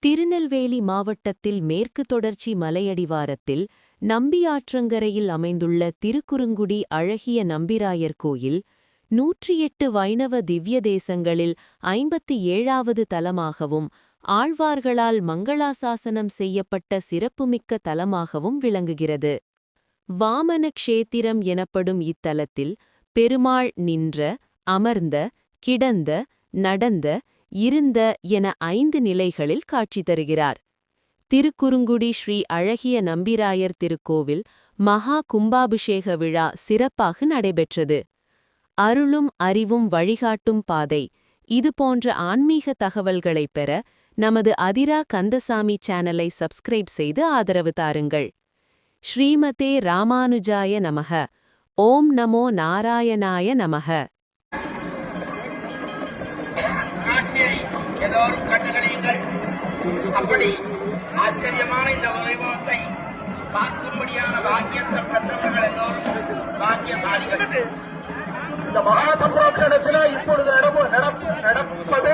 திருநெல்வேலி மாவட்டத்தில் மேற்கு தொடர்ச்சி மலையடிவாரத்தில் நம்பியாற்றங்கரையில் அமைந்துள்ள திருக்குறுங்குடி அழகிய நம்பிராயர் கோயில் 108 வைணவ திவ்ய தேசங்களில் 57வது தலமாகவும் ஆழ்வார்களால் மங்களாசாசனம் செய்யப்பட்ட சிறப்புமிக்க தலமாகவும் விளங்குகிறது. வாமன க்ஷேத்திரம் எனப்படும் இத்தலத்தில் பெருமாள் நின்ற, அமர்ந்த, கிடந்த, நடந்த, இருந்த என 5 நிலைகளில் காட்சி தருகிறார். திருக்குறுங்குடி ஸ்ரீ அழகிய நம்பிராயர் திருக்கோவில் மகா கும்பாபிஷேக விழா சிறப்பாக நடைபெற்றது. அருளும் அறிவும் வழிகாட்டும் பாதை. இதுபோன்ற ஆன்மீக தகவல்களைப் பெற நமது அதிரா கந்தசாமி சேனலை சப்ஸ்கிரைப் செய்து ஆதரவு தாருங்கள். ஸ்ரீமதே ராமானுஜாய நமக. ஓம் நமோ நாராயணாய நமக. எல்லோரும் கண்டுகளியுங்கள். அப்படி ஆச்சரியமான இந்த வைபவத்தை பார்க்கும்படியான பாக்கியத்தை பெற்றவர்கள் எல்லோரும் பாக்கியசாலிகள். இந்த மகா சம்பவத்தில் இப்பொழுது நடப்பது